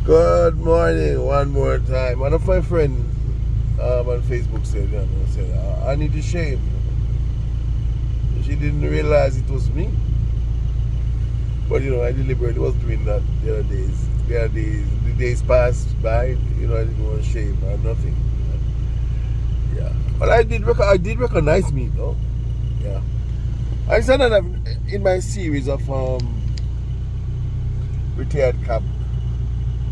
Good morning, one more time. One of my friends on Facebook said, I need to shave. She didn't realize it was me. But I deliberately was doing that the other days. The days passed by, I didn't want to shave or nothing. Yeah. But I did recognize me though. Yeah. I said that in my series of retired cop.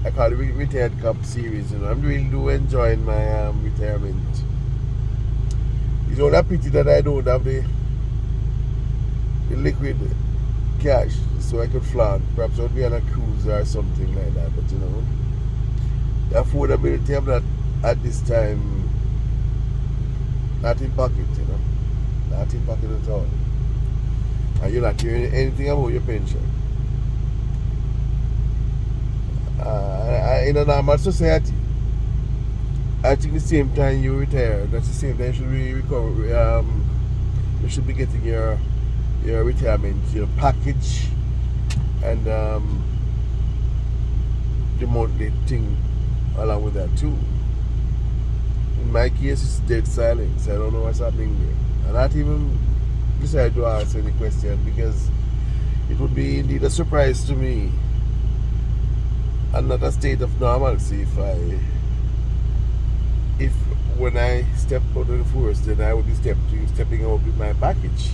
I call it retired cop series. I'm really do enjoying my retirement. It's only a pity that I don't have the liquid cash so I could flaunt. Perhaps I would be on a cruise or something like that. But the affordability of that at this time, not in pocket. Not in pocket at all. And you're not hearing anything about your pension. In a normal society, I think the same time you retire, that's the same time you should be recover. You should be getting your retirement, package, and the monthly thing along with that too. In my case, it's dead silence. I don't know what's happening there. And not even decide to ask any question because it would be indeed a surprise to me and not a state of normalcy if when I step out of the forest, then I would be stepping out with my package.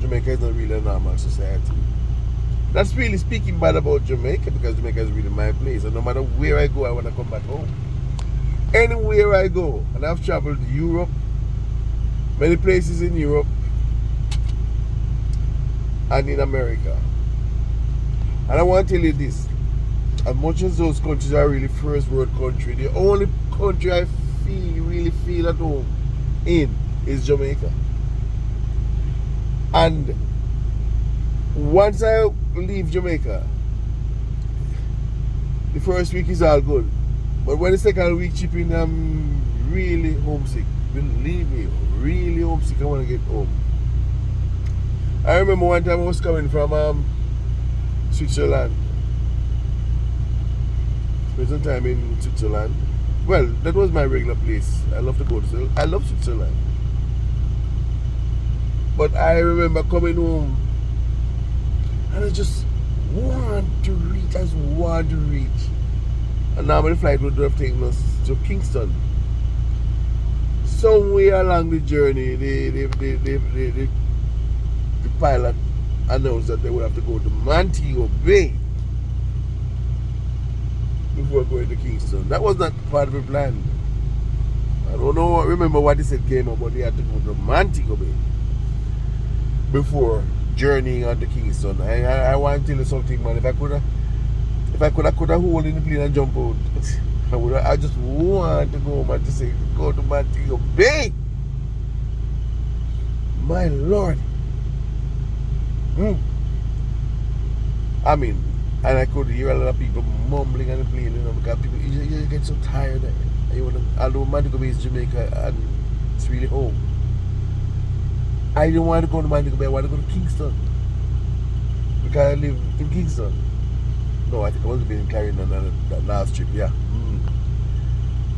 Jamaica is not really a normal society. That's really speaking bad about Jamaica because Jamaica is really my place. And no matter where I go, I want to come back home. Anywhere I go, and I've traveled Europe, many places in Europe, and in America. And I want to tell you this. As much as those countries are really first world country, the only country I really feel at home in is Jamaica. And once I leave Jamaica, the first week is all good. But when the second week chip in, I'm really homesick. Believe me, really homesick. I want to get home. I remember one time I was coming from Switzerland. Spent some time in Switzerland. Well, that was my regular place. I love to go to Switzerland. I love Switzerland. But I remember coming home and I just want to reach. I just want to reach. And now the flight would have taken us to Kingston. Somewhere along the journey, the pilot announced that they would have to go to Montego Bay before going to Kingston. That was not part of the plan. I don't know, remember what they said came up, but they had to go to Montego Bay before journeying on to Kingston. I want to tell you something, man. If I could have hold in the plane and jump out, I just want to go home and to say, go to Montego Bay. My Lord. I mean, and I could hear a lot of people mumbling on the plane, because people, you get so tired. Although Montego Bay is Jamaica and it's really home. I didn't want to go to Montego Bay, I want to go to Kingston. Because I live in Kingston. No, I think I was living in Clarendon on that last trip, yeah.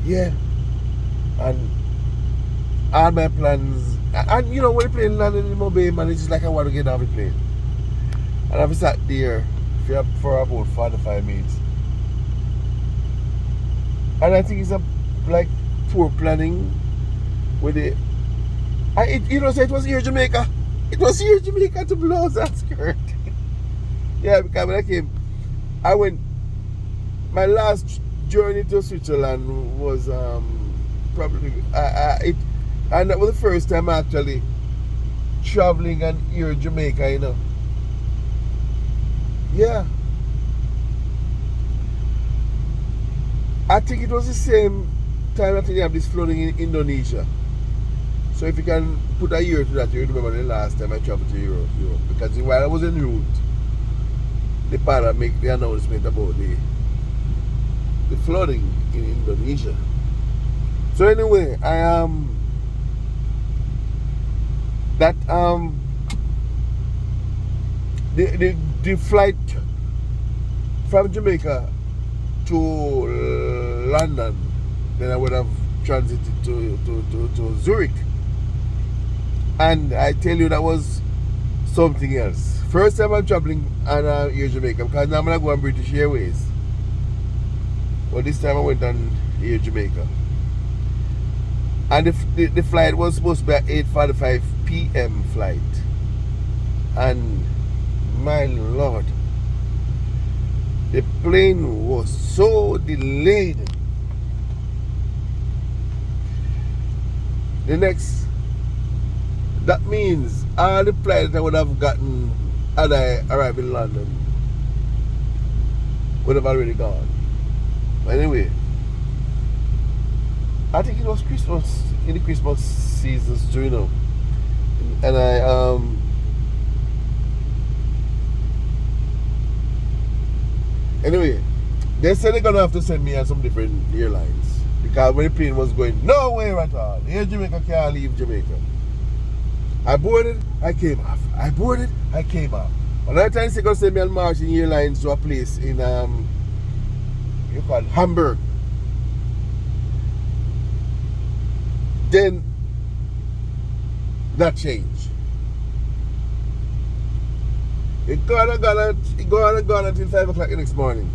Yeah. And all my plans, and when the plane landed in Mobay, man, it's just like I want to get off the plane. And I've sat there for about 45 minutes. And I think it's like poor planning with it. So it was here Jamaica. It was here Jamaica to blow that skirt. Yeah, because when I went, my last journey to Switzerland was probably, and that was the first time actually traveling and here Jamaica, Yeah. I think it was the same time that they have this flooding in Indonesia. So if you can put a year to that, you remember the last time I traveled to Europe. Because while I was en route, the pilot make the announcement about the flooding in Indonesia. So anyway, the flight from Jamaica to London, then I would have transited to Zurich. And I tell you, that was something else. First time I'm traveling on Air Jamaica, because now I'm going to go on British Airways. But this time I went on Air Jamaica. And the flight was supposed to be at 8:45 p.m. flight. And my Lord, the plane was so delayed. That means all the flights I would have gotten had I arrived in London would have already gone. But anyway, I think it was Christmas, in the Christmas seasons too, you know. And anyway, they said they're gonna have to send me on some different airlines. Because when the plane was going nowhere at all. Air Jamaica can't leave Jamaica. I boarded, I came off. I boarded, I came off. Another time they're gonna send me on Martian Airlines to a place in you call it Hamburg. Then that changed. It gone until 5 o'clock the next morning.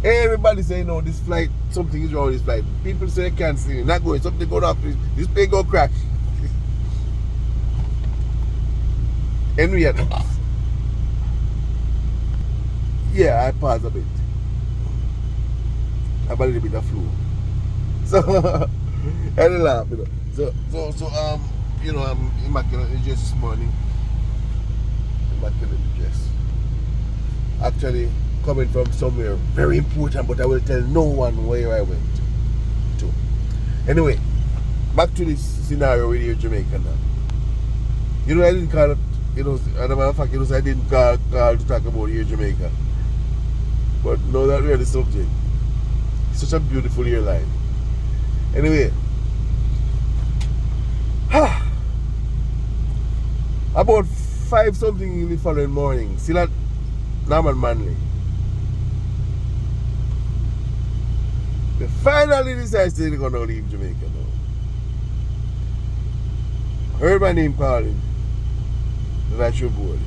Everybody say no, this flight, something is wrong with this flight. People say they can't see it, not going, something going off, this plane go crash. Henrietta. Yeah, I paused a bit. I have a little bit of flu. So I laugh, you know. So you know, I'm immaculately dressed this morning. Immaculately dressed. Actually coming from somewhere very important, but I will tell no one where I went to. Anyway, back to this scenario with Air Jamaica now. You know, I didn't call it, you know, as a matter of fact, you know, I didn't call to talk about Air Jamaica. But no, that really the subject. It's such a beautiful airline. Anyway, about 5 something in the following morning, still at Norman Manley. They finally decided they're gonna leave Jamaica now. Heard my name calling. That I should board.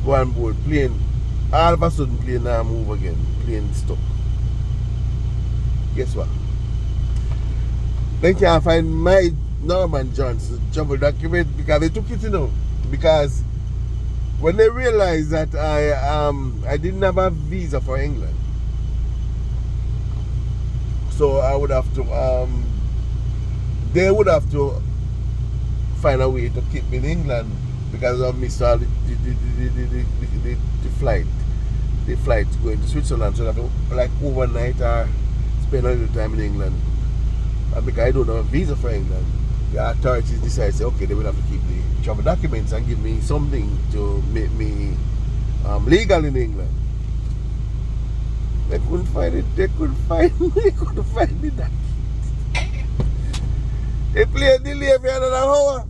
Go on board. Plane. All of a sudden plane now move again. Plane stuck. Guess what? They can't find my Norman Johnson travel document because they took it, you know. Because when they realized that I didn't have a visa for England, so I would have to they would have to find a way to keep me in England because I missed all the flight. The flight going to Switzerland, so I have to like overnight or spend a little time in England. And because I don't have a visa for England, the authorities decide, say, okay, they will have to keep the travel documents and give me something to make me legal in England. They couldn't find it. They couldn't find me. They couldn't find me that. They plane delay for another hour.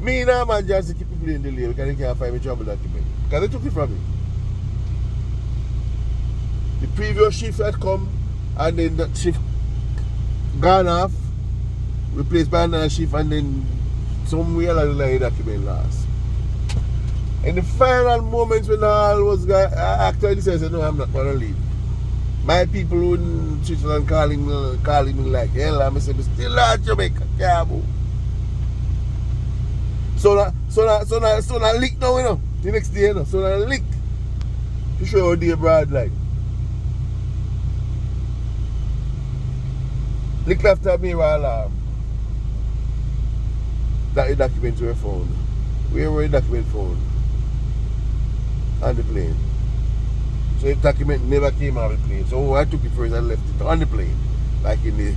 Me and my man just keep the plane delay because they can't find me travel document. Because they took it from me. The previous shift had come and then that shift gone off, replaced by another shift, and then somewhere along the line document lost. In the final moments when all was actually said, no, I'm not going to leave. My people in Switzerland calling me like hell, I'm saying, still at Jamaica, can't move. So that leak now, you know, the next day, you know, so that leak to show how they broad like. Leak after me while that the documents were found. Where were the documents found? On the plane. So the document never came out of the plane. So I took it first and left it on the plane. Like in the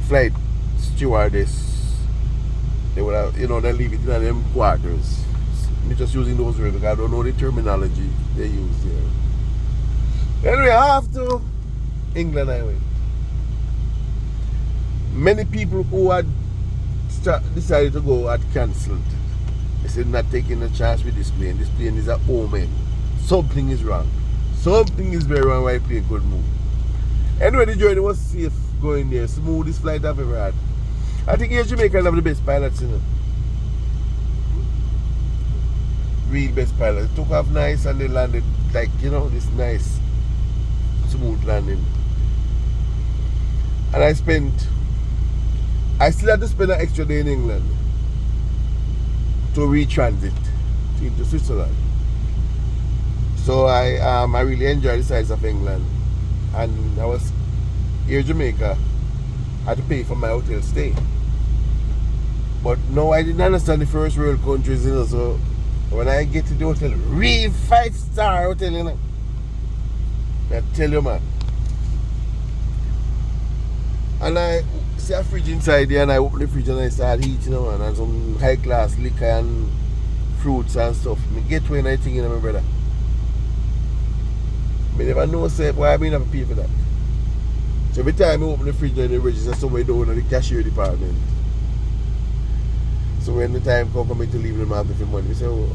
flight stewardess. They would have, you know, they leave it in them quarters. Me just using those words because I don't know the terminology they use there. Anyway, after England I went. Many people who had decided to go had cancelled. They said not taking a chance with this plane. This plane is an omen. something is wrong. Something is very wrong why the plane couldn't move. Anyway, the journey was safe going there. Smoothest flight I've ever had. I think here Jamaica have the best pilots, you know. Real best pilots. Took off nice and they landed like, you know, this nice smooth landing. And I still had to spend an extra day in England to retransit into Switzerland. So I really enjoyed the sights of England. And I was here in Jamaica. I had to pay for my hotel stay. But no, I didn't understand the first world countries, you know. So when I get to the hotel, real 5-star hotel, you know, I tell you, man. And I see a fridge inside there, and I open the fridge and I start eating, you know, man, and some high class liquor and fruits and stuff. I get when I think, you know, my brother. I never know, say, why I mean have to pay for that. So every time I open the fridge and the register, somewhere down in the cashier department. So when the time comes for me to leave them out with the money, I say, oh.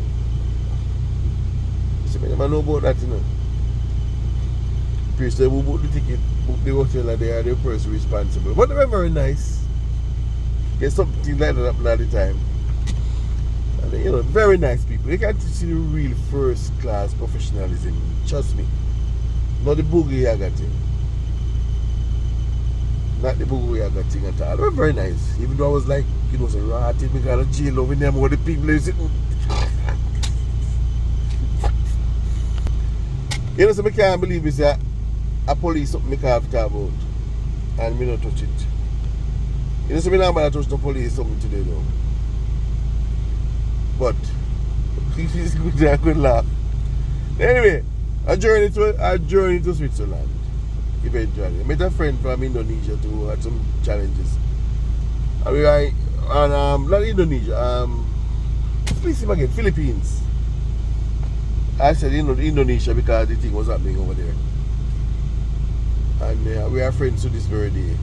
I say, I never know about that, you know. Person who book the ticket, book the hotel, and they are the person responsible. But they were very nice. Get something like that happen at the time. And you know, very nice people. You can see the real first class professionalism. Trust me. Not the boogie I got in. Not the boogie I got in at all. They were very nice. Even though I was like, you know, so ratted, we got a jail over them, all the people are sitting. You know, so I can't believe it's a police something I can't talk about. And me not touch it. You know, so I don't want to touch the police something today though. But it's good to have a good laugh. Anyway, I journey to Switzerland eventually. I met a friend from Indonesia who had some challenges. And we were on not Indonesia, please him again, Philippines. I said Indonesia because the thing was happening over there. And we are friends to this very day.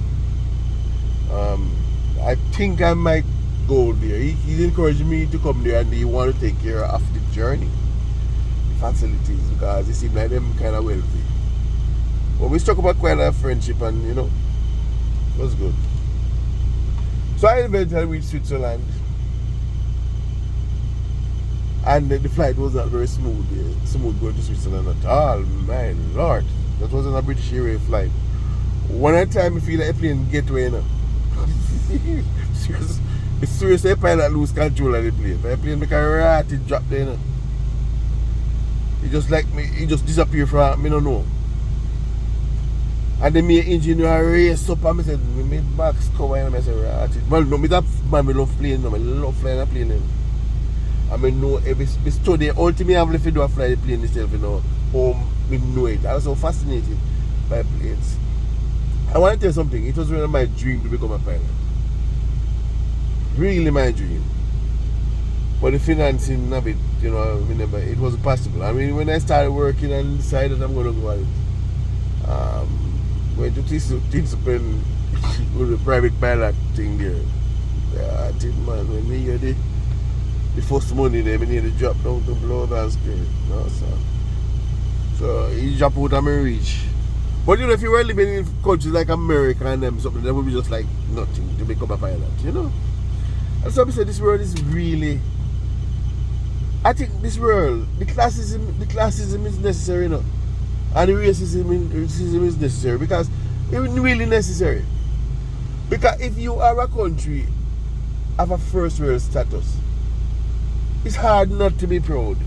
I think I might go there. He's encouraged me to come there and he want to take care of the journey, the facilities, because he seemed like them kind of wealthy. But we struck about quite a friendship and, you know, it was good. So I eventually reached Switzerland. And the flight was not very smooth going to Switzerland at all, my lord. That wasn't a British Airways flight. One time I feel like a plane gateway, you know. It's seriously a pilot lose control of the plane. The plane make a ratty drop there, you know. He just like me, he just disappeared from me, I don't know. And then my engineer race up and I said, my box cover and I said, ratty. Well, no, me that man, I love plane, no, I love flying a plane. You know. I mean, know every study, ultimately I have left to do a fly the plane itself, you know. I know it. I was so fascinated by planes. I want to tell you something. It was really my dream to become a pilot. Really my dream. But the financing of it, you know, it wasn't possible. I mean, when I started working and decided I'm going to go at it, went to Tinsupen with a private pilot thing there. Yeah, I did, man. When me hear the first money there, we need to drop down to blow that screen. No, so he dropped out of my reach. But you know, if you were living in countries like America and them something, that would be just like nothing to become a pilot, you know? And so I said, this world is really, I think this world, the classism is necessary, you know? And the racism is necessary because it's really necessary. Because if you are a country of a first world status, it's hard not to be proud.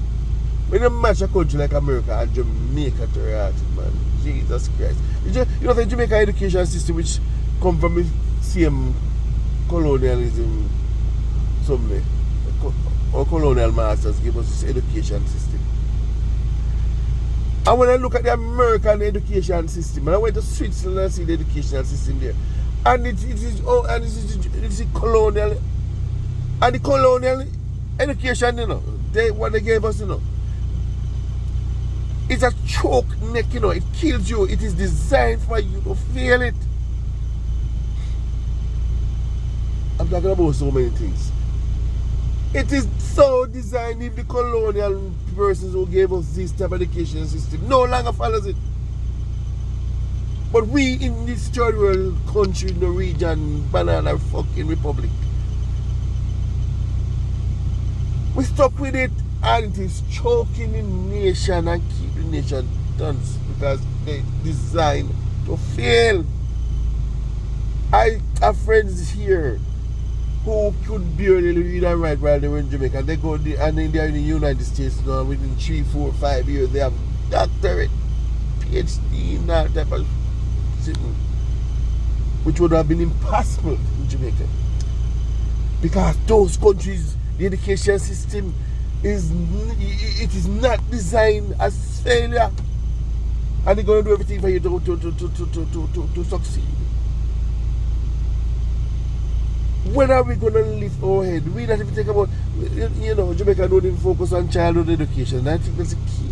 When you match a country like America and Jamaica to reality, man, Jesus Christ. You know the Jamaica education system which come from the same colonialism somewhere. Our colonial masters gave us this education system. And when I look at the American education system, and I went to Switzerland and see the educational system there, and it is colonial, and the colonial education, you know, what they gave us, you know, it's a choke neck, you know, it kills you. It is designed for you to feel it. I'm talking about so many things. It is so designed. If the colonial persons who gave us this type of education system no longer follows it. But we in this third world country, Norwegian, banana fucking republic, we stuck with it, and it is choking the nation and keep the nation tense because they designed to fail. I have friends here who could barely read and write while they were in Jamaica. They go and then they're in the United States now. Within 3, 4, 5 years, they have doctorate, PhD, and that type of thing, which would have been impossible in Jamaica because those countries, the education system is not designed as failure, and they're going to do everything for you to succeed. When are we going to lift our head? We not even think about, Jamaica don't even focus on childhood education. And I think that's the key.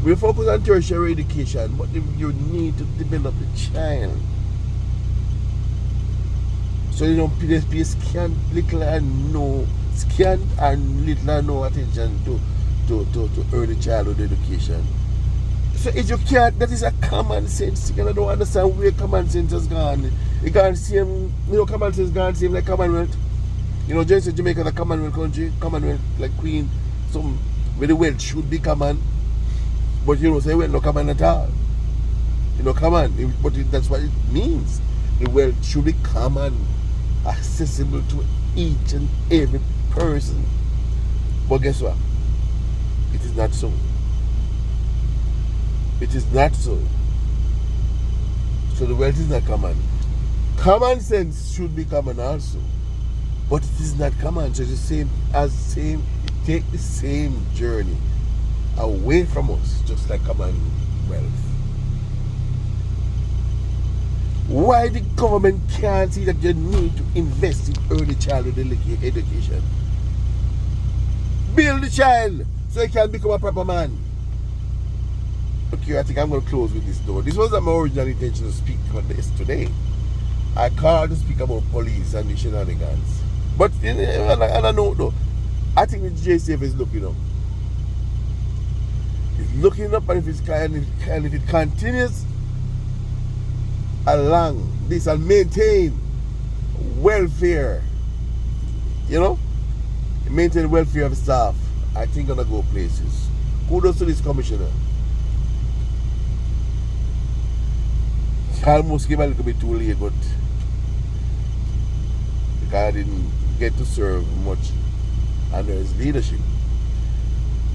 We focus on tertiary education, but you need to develop the child. So you don't pay scant little and no attention to early childhood education. So if you can't, that is a common sense. You don't understand where common sense has gone. It can't seem, common sense can't seem like Commonwealth. Just say Jamaica is a Commonwealth country, Commonwealth like Queen, where the wealth should be common. But say wealth no common at all. Common, but that's what it means. The wealth should be common, accessible to each and every person. But guess what? It is not so. It is not so. So the wealth is not common. Common sense should be common also. But it is not common. So it's the same, it take the same journey away from us, just like common wealth. Why the government can't see that you need to invest in early childhood education? Build the child so he can become a proper man. Okay, I think I'm going to close with this though. This wasn't my original intention to speak on this today. I called to speak about police and the shenanigans. But, and I know though, I think the JCF is looking up. It's looking up, and if it continues along this and maintain welfare, maintain welfare of staff, I think gonna go places. Kudos to this commissioner. Almost came a little bit too late, but because I didn't get to serve much under his leadership.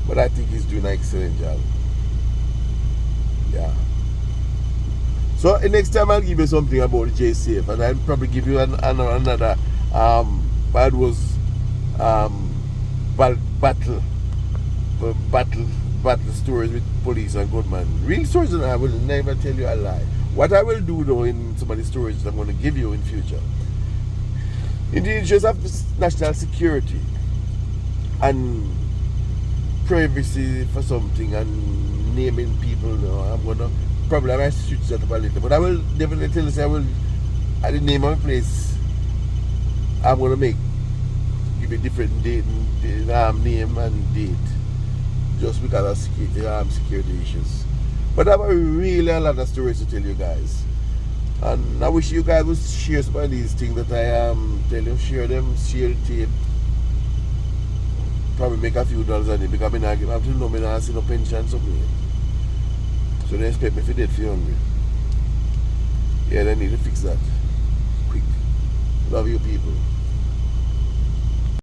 But I think he's doing an excellent job. Yeah. So next time I'll give you something about the JCF, and I'll probably give you another battle stories with police and gunmen. Real stories, and I will never tell you a lie. What I will do though in some of the stories that I'm going to give you in future, in the interest of national security and privacy for something and naming people, I'm going to probably, I might switch that up a little, but I will definitely tell you, at the name of a place, I'm going to give a different date, name and date, just because of security issues. But I have really a lot of stories to tell you guys. And I wish you guys would share some of these things that I tell you. Share them, share the tape. Probably make a few dollars on it because I have to know I see no pension something. So they expect me if they feel hungry. Yeah, they need to fix that. Quick. Love you people.